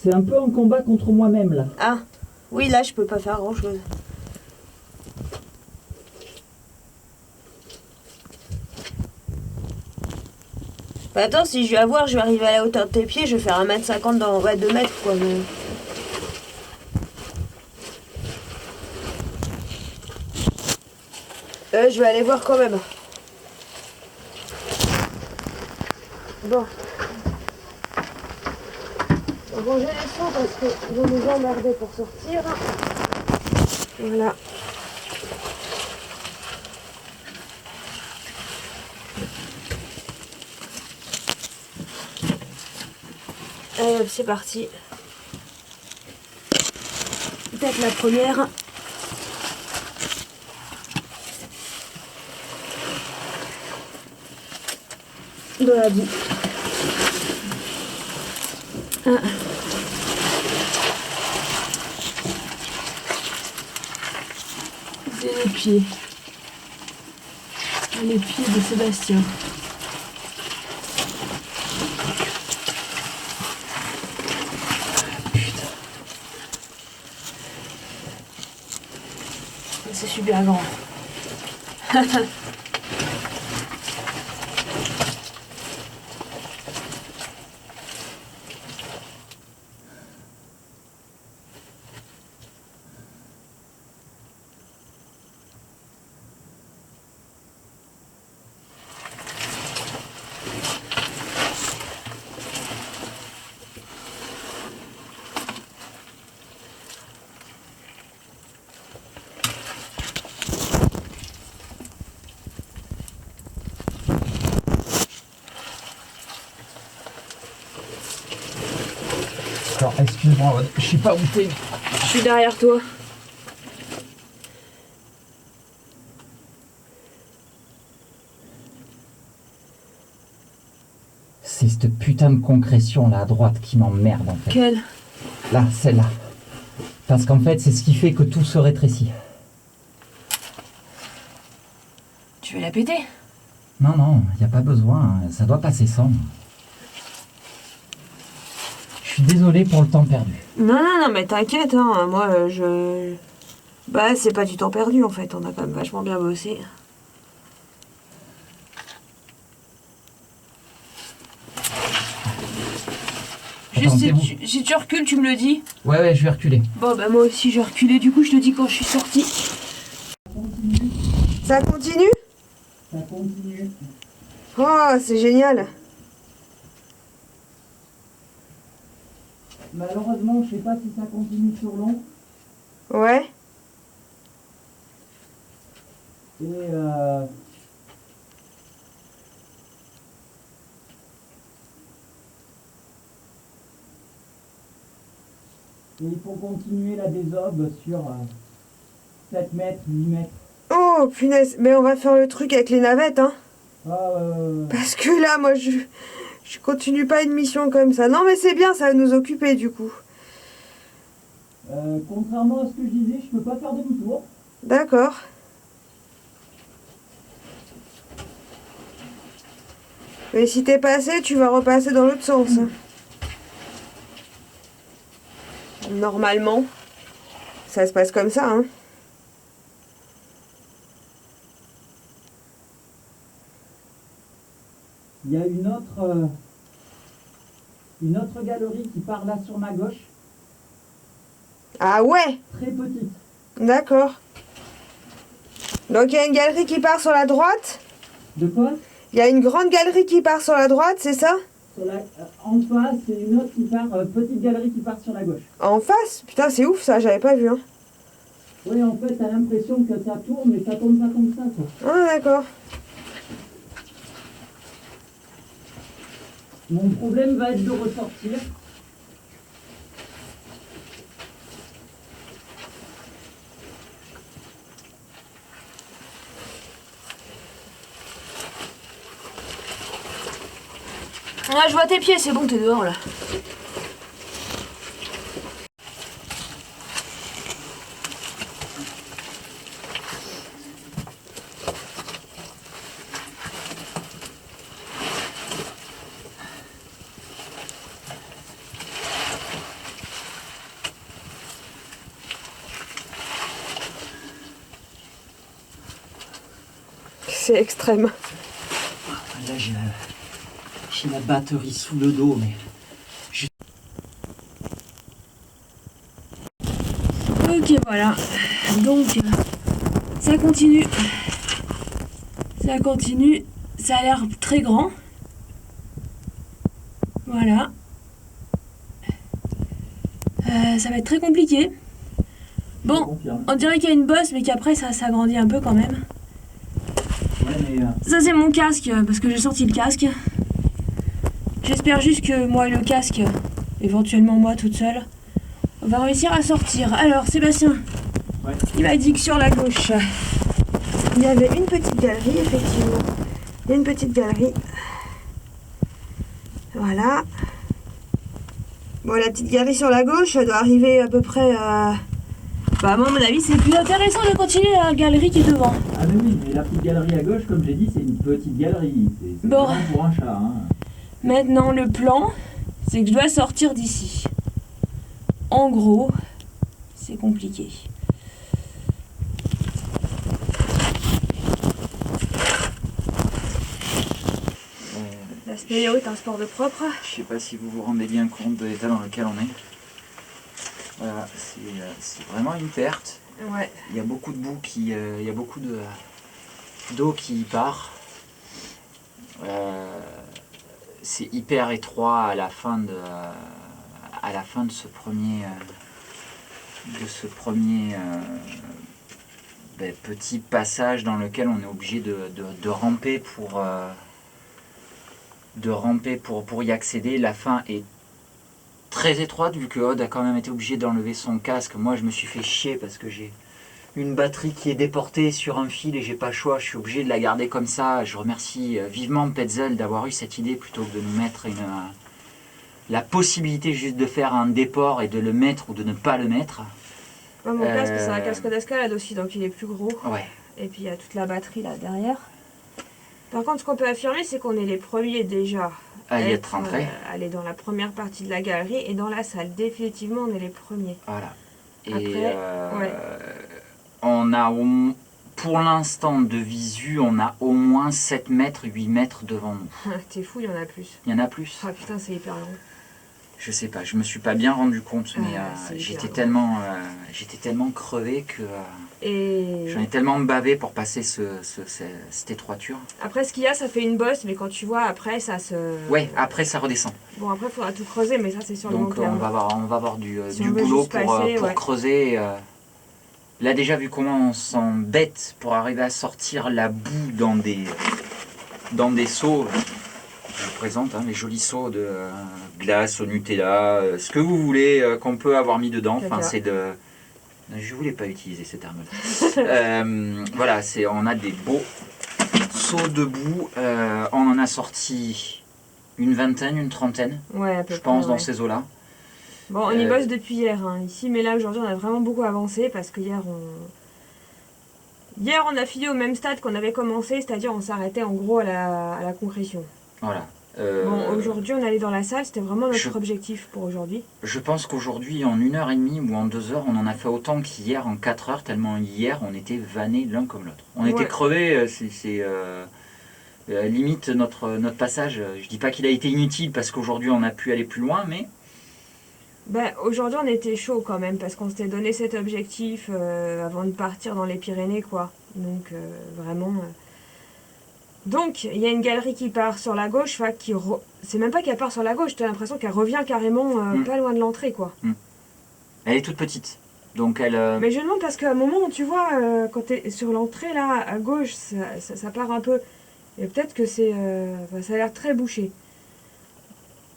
C'est un peu un combat contre moi-même là. Ah, oui, là je peux pas faire grand chose. Bah attends, si je vais avoir, je vais arriver à la hauteur de tes pieds, je vais faire 1m50 dans 2 mètres quoi. Mais... je vais aller voir quand même. Bon. On va ranger les seaux parce qu'ils vont nous emmerder pour sortir. Voilà. Allez hop, c'est parti. Peut-être la première. Dans la boue. Ah. C'est les pieds. Les pieds de Sébastien. Putain. C'est super grand. Alors excuse-moi, je sais pas où t'es. Je suis derrière toi. C'est cette putain de concrétion là à droite qui m'emmerde en fait. Quelle? Là, celle-là. Parce qu'en fait, c'est ce qui fait que tout se rétrécit. Tu veux la péter? Non, non, y a pas besoin, ça doit passer sans. Je suis désolé pour le temps perdu. Non, non, non, mais t'inquiète, hein, moi, je... Bah, c'est pas du temps perdu, en fait, on a quand même vachement bien bossé. Juste, si tu recules, tu me le dis. Ouais, je vais reculer. Bon, bah, moi aussi, je vais reculer, du coup, je te dis quand je suis sortie. Ça continue? Ça continue. Oh, c'est génial. Malheureusement, je sais pas si ça continue sur long. Ouais. Et il faut continuer la désobe sur 7 mètres, 8 mètres. Oh, punaise, mais on va faire le truc avec les navettes, hein. Ah, Parce que là, moi, je continue pas une mission comme ça. Non, mais c'est bien, ça va nous occuper, du coup. contrairement à ce que je disais, je peux pas faire demi-tour. D'accord. Mais si t'es passé, tu vas repasser dans l'autre sens. Hein. Normalement, ça se passe comme ça, hein. Il y a une autre galerie qui part là sur ma gauche. Ah ouais, Très petite. d'accord. Donc il y a une galerie qui part sur la droite. De quoi? Il y a une grande galerie qui part sur la droite, c'est ça? En face, c'est une autre qui part, petite galerie qui part sur la gauche. En face? Putain, c'est ouf ça, j'avais pas vu. Hein. Oui, en fait, t'as l'impression que ça tourne, mais ça tourne pas comme ça, quoi. Ah d'accord. Mon problème va être de ressortir. Ah, je vois tes pieds, c'est bon, t'es dehors là. C'est extrême. Là, j'ai la batterie sous le dos, mais... Ok, voilà. Donc, ça continue. Ça continue. Ça a l'air très grand. Voilà. Ça va être très compliqué. Bon, on dirait qu'il y a une bosse, mais qu'après ça s'agrandit un peu quand même. Ouais, mais... Ça c'est mon casque, parce que j'ai sorti le casque. J'espère juste que moi et le casque, éventuellement moi toute seule, on va réussir à sortir. Alors Sébastien, ouais. Il m'a dit que sur la gauche, il y avait une petite galerie, effectivement. Il y a une petite galerie. Voilà. Bon, la petite galerie sur la gauche doit arriver à peu près à... Bah, moi, à mon avis, c'est plus intéressant de continuer la galerie qui est devant. Ah mais oui, mais la petite galerie à gauche, comme j'ai dit, c'est une petite galerie. C'est bon. vraiment pour un chat. Hein. Maintenant, le plan, c'est que je dois sortir d'ici. En gros, c'est compliqué. La spéléo est un sport de propre. Je sais pas si vous vous rendez bien compte de l'état dans lequel on est. Voilà, c'est vraiment une perte. Ouais. Il y a beaucoup de boue il y a beaucoup d'eau qui part. C'est hyper étroit à la fin de ce premier petit passage dans lequel on est obligé de ramper pour y accéder. La fin est très étroite vu que Odd a quand même été obligé d'enlever son casque. Moi je me suis fait chier parce que j'ai une batterie qui est déportée sur un fil et j'ai pas le choix, je suis obligé de la garder comme ça. Je remercie vivement Petzl d'avoir eu cette idée plutôt que de nous mettre la possibilité juste de faire un déport et de le mettre ou de ne pas le mettre. Ouais, mon casque, c'est un casque d'escalade aussi, donc il est plus gros. Ouais. Et puis il y a toute la batterie là derrière. Par contre, ce qu'on peut affirmer, c'est qu'on est les premiers déjà à y être rentrés. Aller dans la première partie de la galerie et dans la salle. Définitivement, on est les premiers. Voilà. Et après, ouais. On a pour l'instant de visu, on a au moins 7 mètres, 8 mètres devant nous. T'es fou, il y en a plus. Il y en a plus. Ah putain, c'est hyper long. Je sais pas, je me suis pas bien rendu compte, mais j'étais tellement crevé que j'en ai tellement bavé pour passer cette étroiture. Après, ce qu'il y a, ça fait une bosse, mais quand tu vois, après, ça se... Ouais, après ça redescend. Bon, après, il faudra tout creuser, mais ça, c'est sur le long Donc terme. on va avoir du boulot pour creuser. Là, déjà, vu comment on s'embête pour arriver à sortir la boue dans des seaux... Je vous présente les jolis seaux de glace au Nutella, ce que vous voulez, qu'on peut avoir mis dedans. Enfin, c'est de... Je voulais pas utiliser ce terme-là. Voilà, on a des beaux seaux de boue. On en a sorti une vingtaine, une trentaine, ouais, à peu je près, pense, dans ces eaux-là. Bon, on y bosse depuis hier, hein, ici, mais là, aujourd'hui, on a vraiment beaucoup avancé parce que hier, on a filé au même stade qu'on avait commencé, c'est-à-dire on s'arrêtait en gros à la concrétion. Voilà. Bon, aujourd'hui, on allait dans la salle, c'était vraiment notre objectif pour aujourd'hui. Je pense qu'aujourd'hui, en 1h30 ou en 2 heures, on en a fait autant qu'hier en 4 heures, tellement hier, on était vannés l'un comme l'autre. On était crevés, limite notre passage. Je dis pas qu'il a été inutile parce qu'aujourd'hui, on a pu aller plus loin, mais... Ben, aujourd'hui, on était chaud quand même parce qu'on s'était donné cet objectif avant de partir dans les Pyrénées, quoi. Donc, vraiment... Donc, il y a une galerie qui part sur la gauche, c'est même pas qu'elle part sur la gauche, t'as l'impression qu'elle revient carrément pas loin de l'entrée, quoi. Elle est toute petite, donc elle... Mais je demande parce qu'à un moment, tu vois, quand t'es sur l'entrée, là, à gauche, ça part un peu... Et peut-être que ça a l'air très bouché.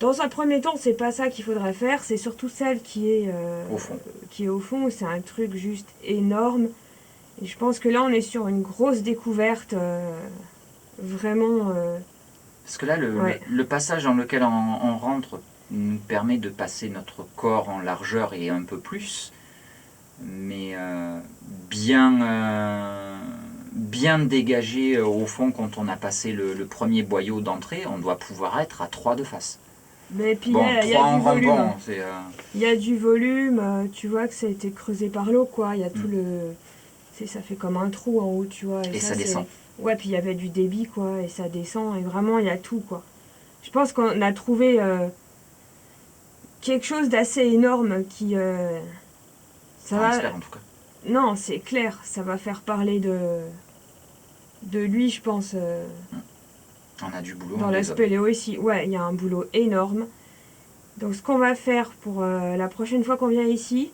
Dans un premier temps, c'est pas ça qu'il faudrait faire, c'est surtout celle qui est au fond, c'est un truc juste énorme. Et je pense que là, on est sur une grosse découverte... vraiment Parce que là, Ouais. le passage dans lequel on rentre nous permet de passer notre corps en largeur et un peu plus, mais bien dégagé au fond quand on a passé le premier boyau d'entrée, on doit pouvoir être à 3 de face. Mais puis Bon, il y 3 a en du volume. rampant, c'est... Il y a du volume, tu vois que ça a été creusé par l'eau, quoi. Il y a tout le... Ça fait comme un trou en haut, tu vois. Et ça descend. Ouais, puis il y avait du débit, quoi, et ça descend, et vraiment, il y a tout, quoi. Je pense qu'on a trouvé quelque chose d'assez énorme qui... ça On va... espère en tout cas. Non, c'est clair, ça va faire parler de lui, je pense, On a du boulot. dans la spéléo ici. Ouais, il y a un boulot énorme. Donc ce qu'on va faire pour la prochaine fois qu'on vient ici,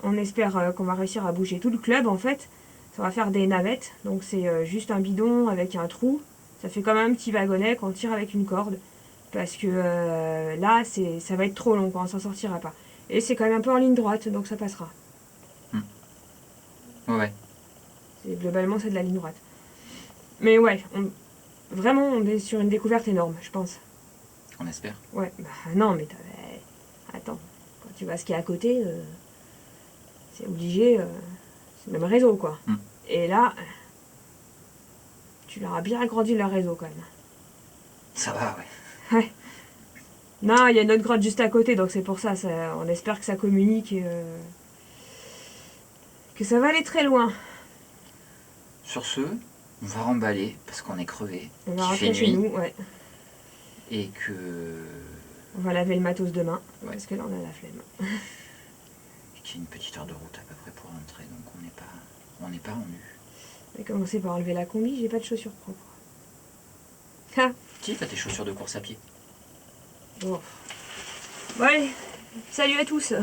on espère qu'on va réussir à bouger tout le club en fait. Ça va faire des navettes, donc c'est juste un bidon avec un trou. Ça fait comme un petit wagonnet qu'on tire avec une corde. Parce que là, ça va être trop long, quoi, on s'en sortira pas. Et c'est quand même un peu en ligne droite, donc ça passera. Ouais. Globalement, c'est de la ligne droite. Mais ouais, vraiment, on est sur une découverte énorme, je pense. On espère. Ouais, bah non, mais attends, quand tu vas skier à côté, c'est obligé, c'est le même réseau, quoi. Et là, tu leur as bien agrandi leur réseau, quand même. Ça va, ouais. Ouais. Non, il y a une autre grotte juste à côté, donc c'est pour ça, on espère que ça communique et que ça va aller très loin. Sur ce, on va remballer parce qu'on est crevé. On va rentrer chez nous, ouais. Et que... On va laver le matos demain, ouais. Parce que là on a la flemme. Et qu'il y a une petite heure de route à peu près pour rentrer, donc on n'est pas rendu. On va commencer par enlever la combi, j'ai pas de chaussures propres. Ah. Si, t'as tes chaussures de course à pied. Bon. Bon allez, salut à tous.